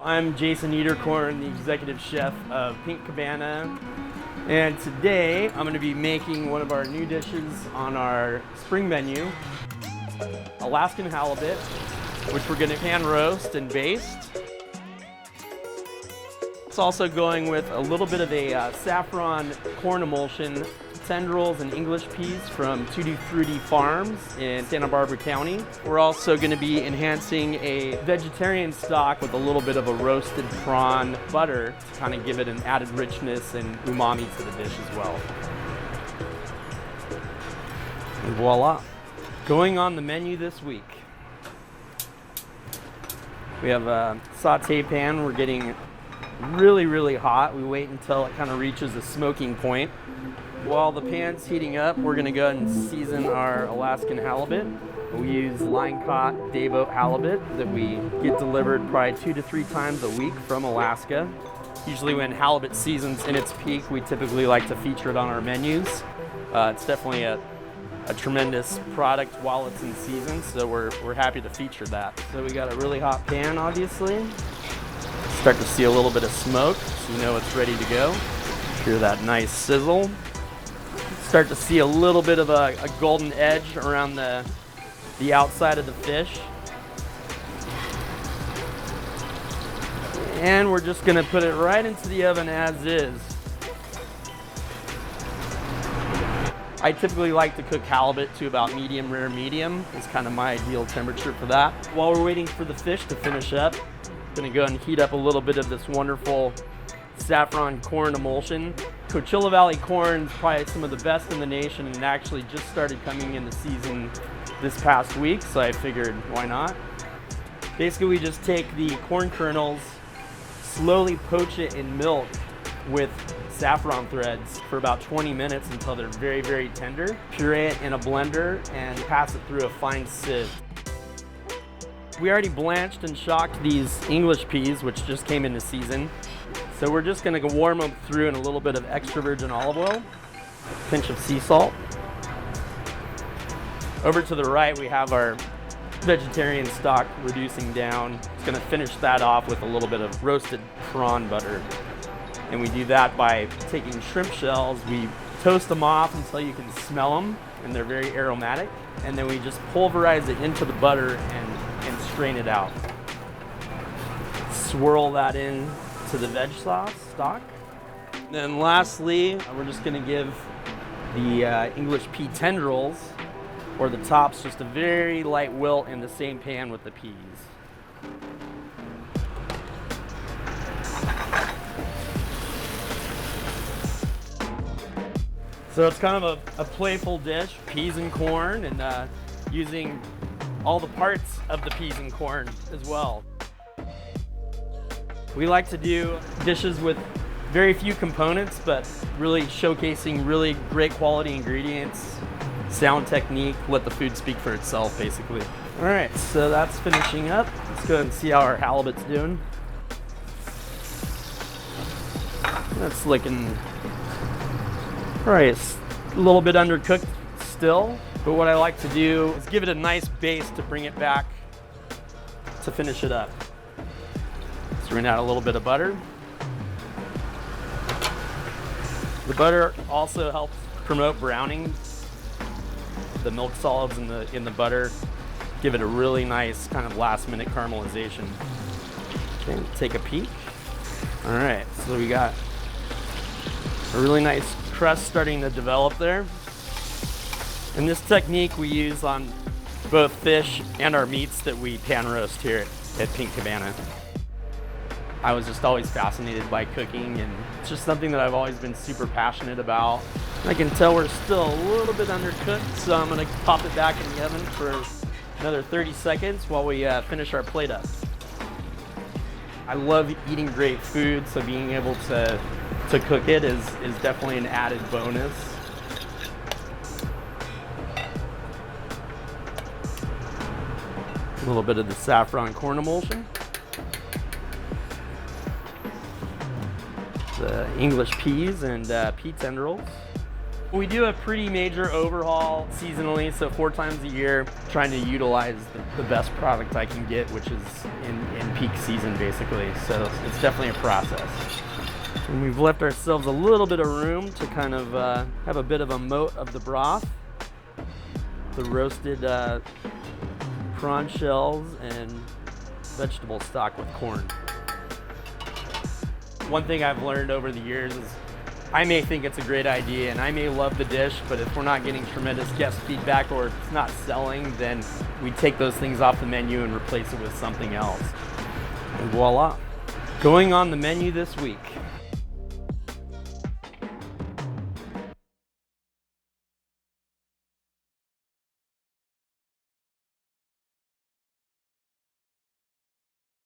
I'm Jason Niederkorn, the executive chef of Pink Cabana, and today I'm going to be making one of our new dishes on our spring menu, Alaskan halibut, which we're going to pan roast and baste. It's also going with a little bit of a saffron corn emulsion, tendrils and English peas from Tutti Frutti Farms in Santa Barbara County. We're also going to be enhancing a vegetarian stock with a little bit of a roasted prawn butter to kind of give it an added richness and umami to the dish as well. And voila. Going on the menu this week, we have a saute pan. We're getting really hot. We wait until it kind of reaches a smoking point. While the pan's heating up, we're going to go ahead and season our Alaskan halibut. We use line-caught dayboat halibut that we get delivered probably 2 to 3 times a week from Alaska. Usually when halibut season's in its peak, we typically like to feature it on our menus. It's definitely a tremendous product while it's in season, so we're happy to feature that. So we got a really hot pan, obviously. Start to see a little bit of smoke, so you know it's ready to go. Hear that nice sizzle. Start to see a little bit of a golden edge around the outside of the fish. And we're just gonna put it right into the oven as is. I typically like to cook halibut to about medium rare medium. It's kind of my ideal temperature for that. While we're waiting for the fish to finish up, I'm gonna go ahead and heat up a little bit of this wonderful saffron corn emulsion. Coachella Valley corn is probably some of the best in the nation and actually just started coming into season this past week, so I figured why not. Basically, we just take the corn kernels, slowly poach it in milk with saffron threads for about 20 minutes until they're very tender. Puree it in a blender and pass it through a fine sieve. We already blanched and shocked these English peas, which just came into season. So we're just gonna warm them through in a little bit of extra virgin olive oil, a pinch of sea salt. Over to the right, we have our vegetarian stock reducing down. It's gonna finish that off with a little bit of roasted prawn butter. And we do that by taking shrimp shells. We toast them off until you can smell them, and they're very aromatic. And then we just pulverize it into the butter and strain it out. Swirl that in to the veg sauce stock. Then lastly, we're just gonna give the English pea tendrils, or the tops, just a very light wilt in the same pan with the peas. So it's kind of a playful dish, peas and corn, and using all the parts of the peas and corn as well. We like to do dishes with very few components, but really showcasing really great quality ingredients, sound technique, let the food speak for itself, basically. All right, so that's finishing up. Let's go ahead and see how our halibut's doing. That's looking right, a little bit undercooked still, but what I like to do is give it a nice base to bring it back to finish it up. So we're gonna add a little bit of butter. The butter also helps promote browning. The milk solids in the butter give it a really nice kind of last minute caramelization. Okay, take a peek. All right, so we got a really nice crust starting to develop there. And this technique we use on both fish and our meats that we pan roast here at Pink Cabana. I was just always fascinated by cooking, and it's just something that I've always been super passionate about. I can tell we're still a little bit undercooked, so I'm gonna pop it back in the oven for another 30 seconds while we finish our plate up. I love eating great food, so being able to cook it is definitely an added bonus. A little bit of the saffron corn emulsion. The English peas and pea tendrils. We do a pretty major overhaul seasonally, so 4 times a year, trying to utilize the best product I can get, which is in peak season basically. So it's definitely a process. And we've left ourselves a little bit of room to kind of have a bit of a moat of the broth. The roasted prawn shells and vegetable stock with corn. One thing I've learned over the years is I may think it's a great idea and I may love the dish, but if we're not getting tremendous guest feedback or it's not selling, then we take those things off the menu and replace it with something else. And voila. Going on the menu this week,